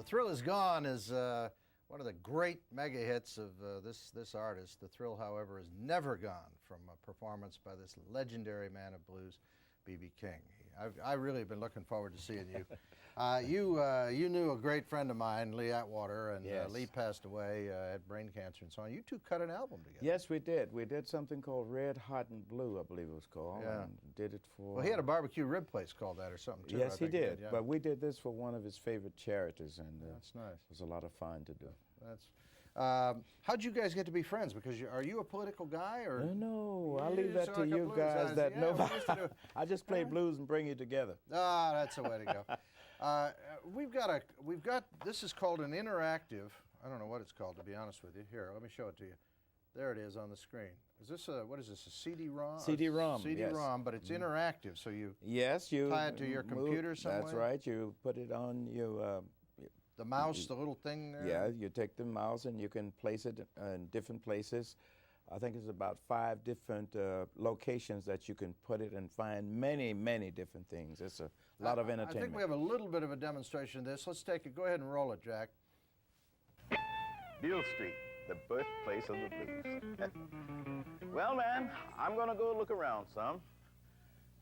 The Thrill Is Gone is one of the great mega hits of this artist. The thrill, however, is never gone from a performance by this legendary man of blues, B.B. King. I really have been looking forward to seeing you. You knew a great friend of mine, Lee Atwater, and Yes. Lee passed away, had brain cancer and so on. You two cut an album together. Yes, we did. We did something called Red, Hot, and Blue, I believe it was called. Yeah. And did it for... Well, he had a barbecue rib place called that or something, too. Yes, I he think did. yeah. But we did this for one of his favorite charities, and That's nice. it was a lot of fun to do. That's. How'd you guys get to be friends? Because are you a political guy or? No, You I'll leave just that sound to like a you blues guys guy. that Yeah, know. we used to do- I just play blues and bring you together. Ah, that's the way to go. We've got. This is called an interactive. I don't know what it's called, to be honest with you. Here, let me show it to you. There it is on the screen. Is this what is this? A CD-ROM? CD-ROM, CD-ROM, yes. but it's interactive, so you Yes, you tie it to your computer some That's way? right. You put it on your. the mouse, the little thing there. Yeah, you take the mouse and you can place it in different places. I think it's about 5 different locations that you can put it and find many, many different things. It's a lot of entertainment. I think we have a little bit of a demonstration of this. Let's take it. Go ahead and roll it, Jack. Beale Street, the birthplace of the blues. Well, man, I'm gonna go look around some.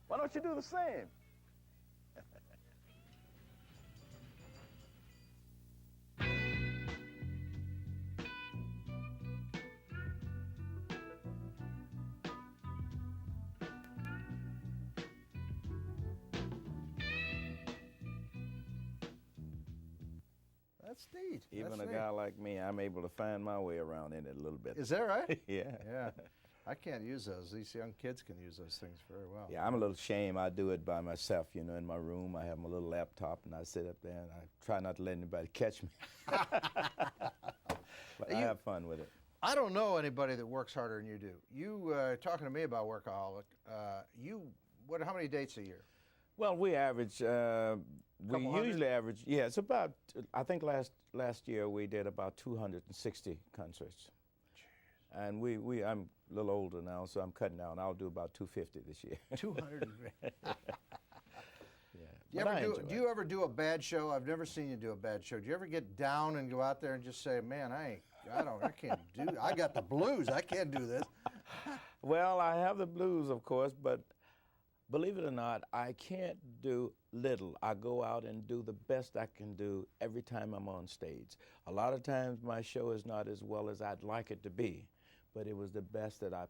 Why don't you do the same? That's neat. Even That's a neat. guy like me, I'm able to find my way around in it a little bit. Is that right? Yeah. Yeah. I can't use those. These young kids can use those things very well. Yeah, I'm a little ashamed. I do it by myself, you know, in my room. I have my little laptop, and I sit up there, and I try not to let anybody catch me. But I have fun with it. I don't know anybody that works harder than you do. You talking to me about workaholic. How many dates a year? Well, we average. We Couple hundred? usually average. Yeah, it's about. I think last year we did about 260 concerts. And I'm a little older now, so I'm cutting down. I'll do about 250 this year. 200. Yeah. Do you ever do a bad show? I've never seen you do a bad show. Do you ever get down and go out there and just say, "Man, I can't do. I got the blues. I can't do this." Well, I have the blues, of course, but believe it or not, I can't do little. I go out and do the best I can do every time I'm on stage. A lot of times my show is not as well as I'd like it to be, but it was the best that I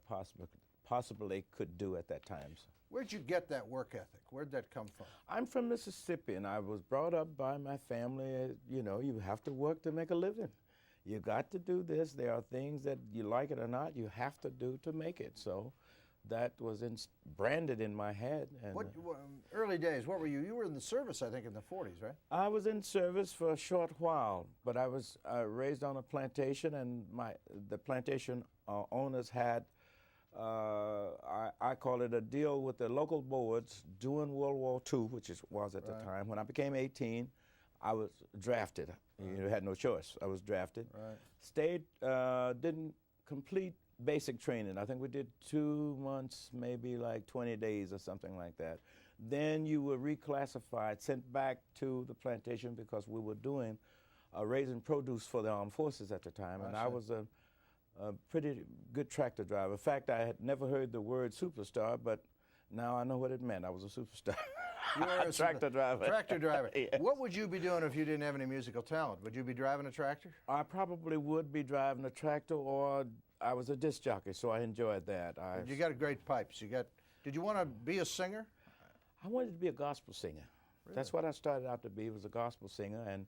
possibly could do at that time. Where'd you get that work ethic? Where'd that come from? I'm from Mississippi, and I was brought up by my family. You know, you have to work to make a living. You got to do this. There are things that you like it or not, you have to do to make it. So that was branded in my head. And What early days? What were you? You were in the service, I think, in the 40s, right? I was in service for a short while, but I was raised on a plantation, and the plantation owners had, I call it a deal with the local boards during World War II, which was at the time. When I became 18, I was drafted. You had no choice. I was drafted. Right. Stayed, didn't complete basic training. I think we did 2 months, maybe like 20 days or something like that. Then you were reclassified, sent back to the plantation because we were doing raising produce for the armed forces at the time, and I was a pretty good tractor driver. In fact, I had never heard the word superstar, but now I know what it meant. I was a superstar. You were a tractor driver. Tractor driver. Yes. What would you be doing if you didn't have any musical talent? Would you be driving a tractor? I probably would be driving a tractor, or I was a disc jockey, so I enjoyed that. You got great pipes. Did you want to be a singer? I wanted to be a gospel singer. Really? That's what I started out to be, was a gospel singer. And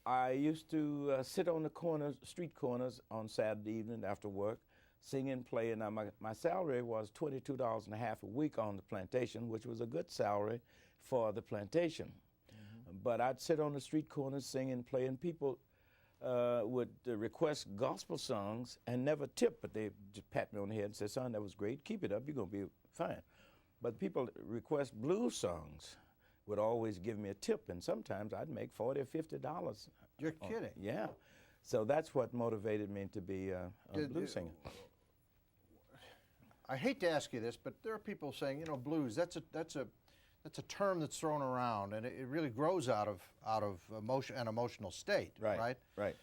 I used to sit on the street corners on Saturday evening after work, sing and play. And my salary was $22.50 a week on the plantation, which was a good salary for the plantation. Mm-hmm. But I'd sit on the street corners, sing and play, and people would request gospel songs and never tip, but they just pat me on the head and say, "Son, that was great. Keep it up. You're going to be fine." But people request blues songs would always give me a tip, and sometimes I'd make $40 or $50. You're kidding. Yeah. So that's what motivated me to be a blues singer. I hate to ask you this, but there are people saying, blues, that's a that's a term that's thrown around, and it really grows out of emotion, an emotional state, right? Right.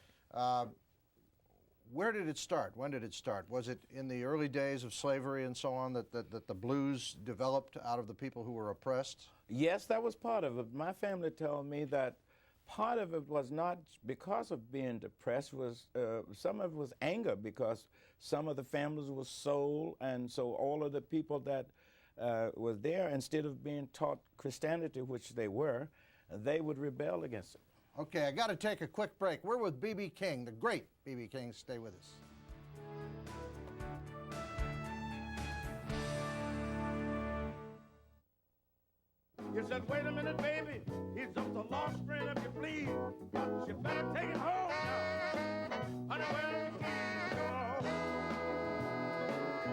Where did it start? When did it start? Was it in the early days of slavery and so on that the blues developed out of the people who were oppressed? Yes, that was part of it. My family told me that part of it was not because of being depressed, was some of it was anger, because some of the families were sold, and so all of the people that were there, instead of being taught Christianity, which they were, they would rebel against it. Okay, I got to take a quick break. We're with B.B. King, the great B.B. King. Stay with us. You said, wait a minute, baby, he's just a lost friend of your please, but you better take it home now. Honey, where the keys go?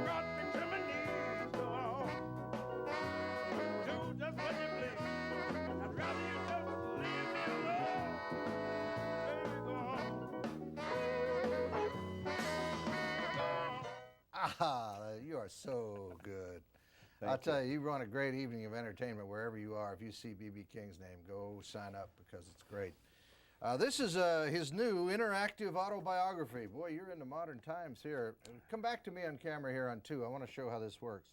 Got me to my knees, go. Do just what you please. I'd rather you just leave me alone. Baby, go. Ah, you are so good. I'll tell you, you run a great evening of entertainment wherever you are. If you see B.B. King's name, go sign up because it's great. This is his new interactive autobiography. Boy, you're into modern times here. Come back to me on camera here on 2. I want to show how this works.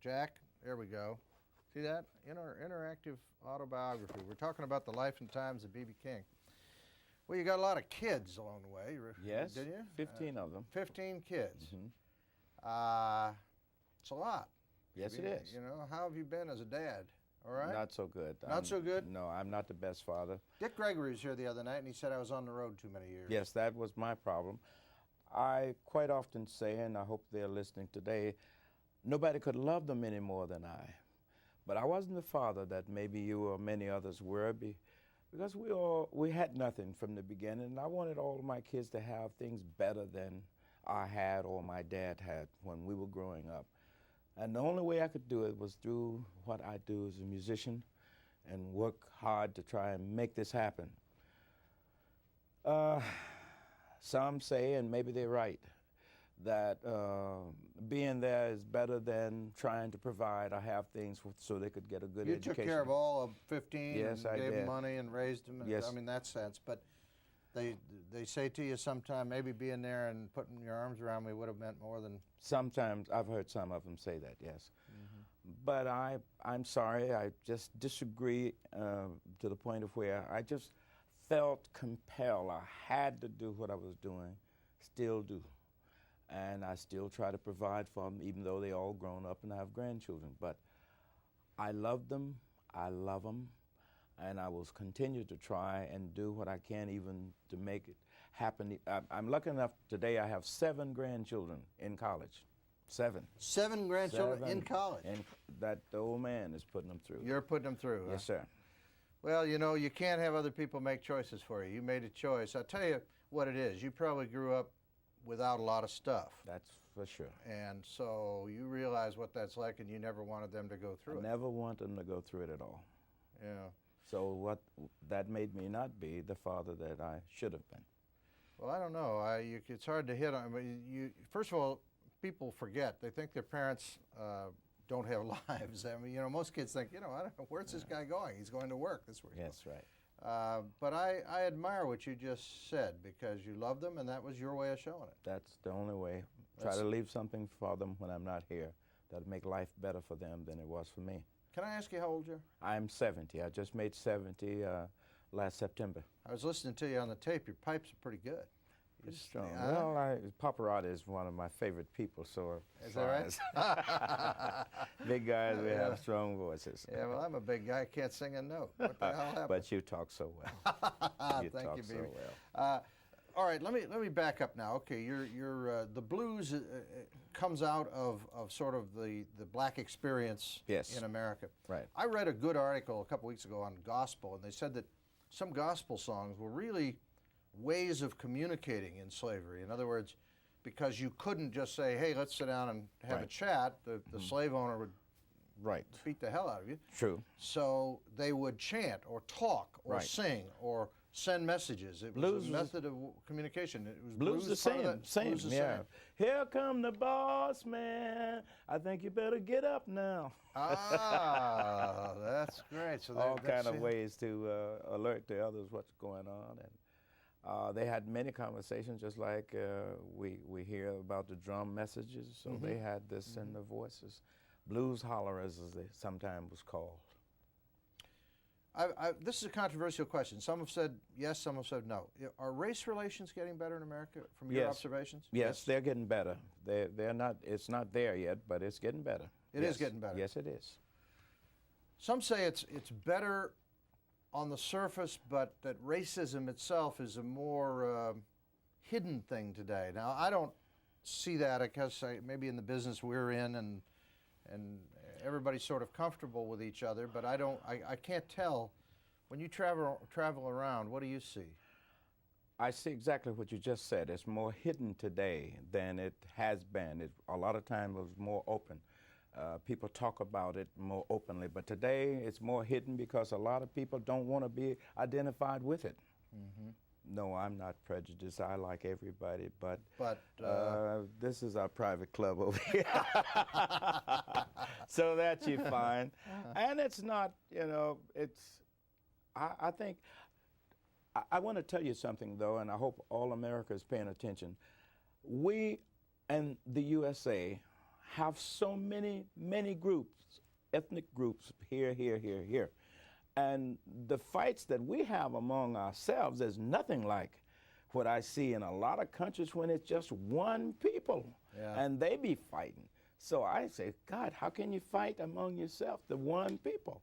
Jack, there we go. See that? Interactive autobiography. We're talking about the life and times of B.B. King. Well, you got a lot of kids along the way. Yes, did you? 15 of them. 15 kids. Mm-hmm. It's a lot. Yes, it is. You know, how have you been as a dad? All right? Not so good. Not so good? No, I'm not the best father. Dick Gregory was here the other night, and he said I was on the road too many years. Yes, that was my problem. I quite often say, and I hope they're listening today, nobody could love them any more than I. But I wasn't the father that maybe you or many others were, because we had nothing from the beginning, and I wanted all of my kids to have things better than I had or my dad had when we were growing up. And the only way I could do it was through what I do as a musician and work hard to try and make this happen. Some say, and maybe they're right, that being there is better than trying to provide or have things so they could get a good education. You took care of all of 15 Yes, and I gave did. them money and raised them. Yes. I mean, that sense. But they say to you sometime, maybe being there and putting your arms around me would have meant more than... Sometimes I've heard some of them say that, yes. But I'm sorry, I just disagree to the point of where I just felt compelled. I had to do what I was doing, still do. And I still try to provide for them, even though they all grown up and I have grandchildren. But I love them, I love them, and I will continue to try and do what I can even to make it happen. I'm lucky enough today I have 7 grandchildren in college. 7. 7 grandchildren in college. And that the old man is putting them through. You're putting them through, huh? Yes, sir. Well, you know, you can't have other people make choices for you. You made a choice. I'll tell you what it is. You probably grew up without a lot of stuff. That's for sure. And so you realize what that's like, and you never wanted them to go through it. Never want them to go through it at all. Yeah. So that made me not be the father that I should have been. Well, I don't know. It's hard to hit on. But first of all, people forget. They think their parents don't have lives. I mean, you know, most kids think, you know, I don't know, where's this guy going? He's going to work. That's where he's Yes, right. going. But I admire what you just said, because you love them, and that was your way of showing it. That's the only way. Try to leave something for them when I'm not here that'll make life better for them than it was for me. Can I ask you how old you are? I'm 70. I just made 70 last September. I was listening to you on the tape. Your pipes are pretty good. Pretty strong. Well, Pavarotti is one of my favorite people, so Is that right? big guys, we have strong voices. Yeah, well, I'm a big guy. I can't sing a note. What the hell happened? But you talk so well. Thank talk you, so baby. well. All right, let me back up now. Okay, the blues comes out of sort of the black experience Yes. in America. Right. I read a good article a couple weeks ago on gospel, and they said that some gospel songs were really ways of communicating in slavery. In other words, because you couldn't just say, hey, let's sit down and have a Right. chat, the slave owner would Right. beat the hell out of you. True. So they would chant or talk or Right. sing or send messages. It was a method of communication. It was Blues the part of same, that. same, Blues the yeah. same. Here come the boss man. I think you better get up now. Ah, that's great. So All that's kind of it. ways to alert the others what's going on, and they had many conversations, just like we hear about the drum messages. So they had this in the voices, blues hollerers, as they sometimes was called. This is a controversial question. Some have said yes, some have said no. Are race relations getting better in America from your Yes. observations? Yes, they're getting better. They're not. It's not there yet, but it's getting better. It is getting better. Yes, it is. Some say it's better on the surface, but that racism itself is a more hidden thing today. Now, I don't see that because maybe in the business we're in and everybody's sort of comfortable with each other, but I can't tell. When you travel around, what do you see? I see exactly what you just said. It's more hidden today than it has been. A lot of times it was more open. People talk about it more openly, but today it's more hidden because a lot of people don't want to be identified with it. No, I'm not prejudiced. I like everybody, but this is our private club over here. So that you find. And it's not, I think, I want to tell you something, though, and I hope all America is paying attention. We and the USA have so many groups, ethnic groups here. And the fights that we have among ourselves is nothing like what I see in a lot of countries when it's just one people and they be fighting. So I say, God, how can you fight among yourself, the one people?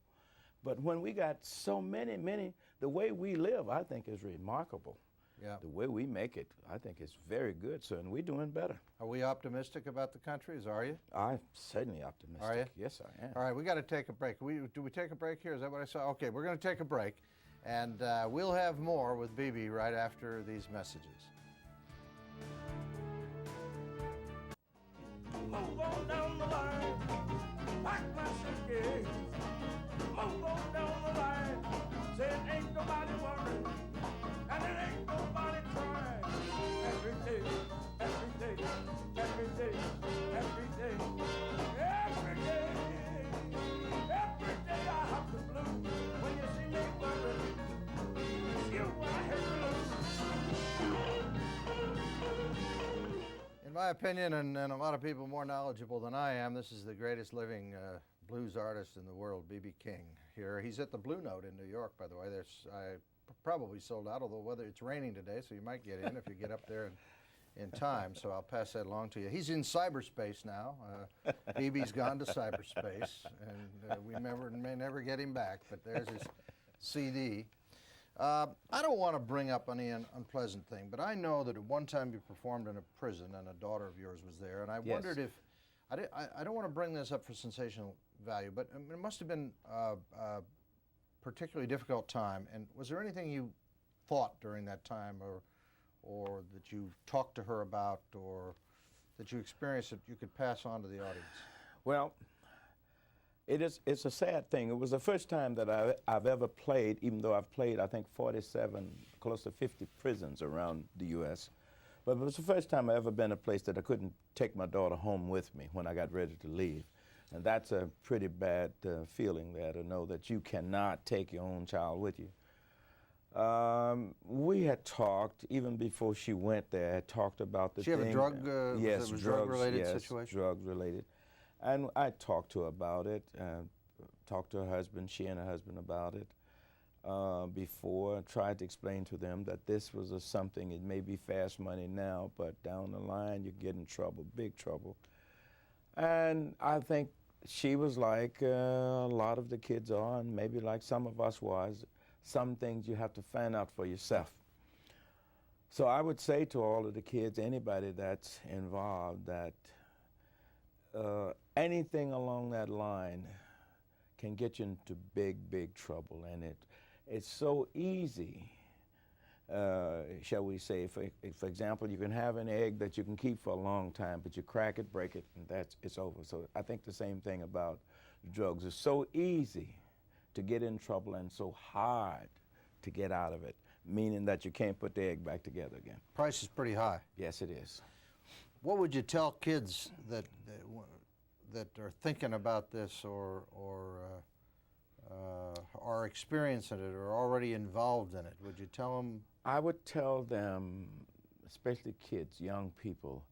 But when we got so many, the way we live, I think, is remarkable. Yeah. The way we make it, I think, is very good, sir, and we're doing better. Are we optimistic about the country? Are you? I'm certainly optimistic. Are you? Yes, I am. All right, we got to take a break. Do we take a break here? Is that what I saw? Okay, we're going to take a break, and we'll have more with BB right after these messages. Move on down the line, pack my suitcase. Move on down the line, said ain't nobody worried, and it ain't nobody trying. Every day, every day, every day, every day, every day, every day I have the blues. When you see me worried, it's you I hate to lose. In my opinion, and a lot of people more knowledgeable than I am, this is the greatest living blues artist in the world, B.B. King. Here, he's at the Blue Note in New York, by the way. I probably sold out, although it's raining today, so you might get in if you get up there in time. So I'll pass that along to you. He's in cyberspace now. B.B.'s gone to cyberspace, and we may never get him back. But there's his CD. I don't want to bring up any unpleasant thing, but I know that at one time you performed in a prison and a daughter of yours was there, and I wondered if, I don't want to bring this up for sensational value, but it must have been a particularly difficult time, and was there anything you thought during that time or that you talked to her about or that you experienced that you could pass on to the audience? Well, it's a sad thing. It was the first time that I've ever played, even though I've played, I think, 47, close to 50 prisons around the U.S. But it was the first time I ever been in a place that I couldn't take my daughter home with me when I got ready to leave. And that's a pretty bad feeling there, to know that you cannot take your own child with you. We had talked, even before she went there, had talked about the Did she have a drug, yes, drug-related yes, situation? drug-related. And I talked to her about it, talked to her husband, she and her husband about it before, tried to explain to them that this was something, it may be fast money now, but down the line you get in trouble, big trouble. And I think she was like a lot of the kids are, and maybe like some of us was, some things you have to find out for yourself. So I would say to all of the kids, anybody that's involved, that anything along that line can get you into big trouble, and it's so easy. Shall we say, for example, you can have an egg that you can keep for a long time, but you crack it, break it, and it's over. So I think the same thing about drugs. It's so easy to get in trouble and so hard to get out of it. meaning that you can't put the egg back together again. Price is pretty high. Yes, it is. What would you tell kids that are thinking about this or are experiencing it or already involved in it? Would you tell them? I would tell them, especially kids, young people,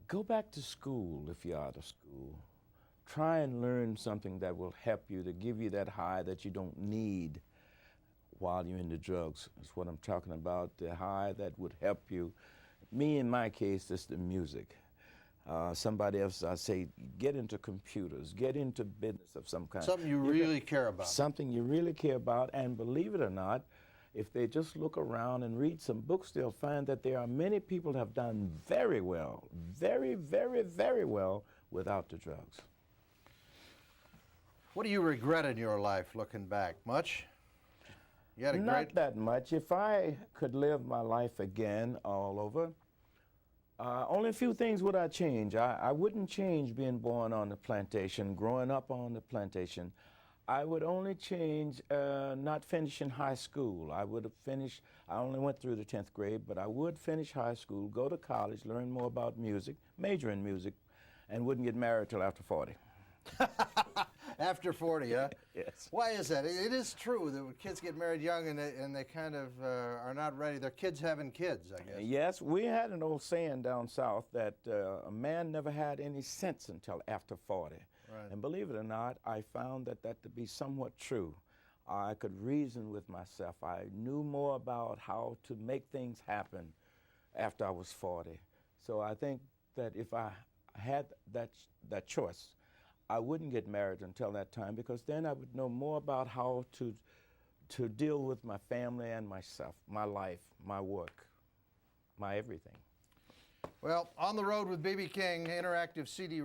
go back to school if you're out of school. Try and learn something that will help you, to give you that high that you don't need while you're into drugs. That's what I'm talking about, the high that would help you. Me, in my case, it's the music. Somebody else, I say, get into computers, get into business of some kind. Something you really care about. Something you really care about, and believe it or not, if they just look around and read some books, they'll find that there are many people that have done very well, very, very, very well without the drugs. What do you regret in your life looking back? Much? You had a Not that much. If I could live my life again all over, only a few things would I change. I wouldn't change being born on the plantation, growing up on the plantation. I would only change not finishing high school. I would have finished, I only went through the 10th grade, but I would finish high school, go to college, learn more about music, major in music, and wouldn't get married till after 40. After 40, huh? Yes. Why is that? It is true that when kids get married young and they kind of are not ready, they're kids having kids, I guess. Yes, we had an old saying down south that a man never had any sense until after 40. Right. And believe it or not, I found that to be somewhat true. I could reason with myself. I knew more about how to make things happen after I was 40. So I think that if I had that choice, I wouldn't get married until that time, because then I would know more about how to deal with my family and myself, my life, my work, my everything. Well, On the Road with B.B. King, interactive CD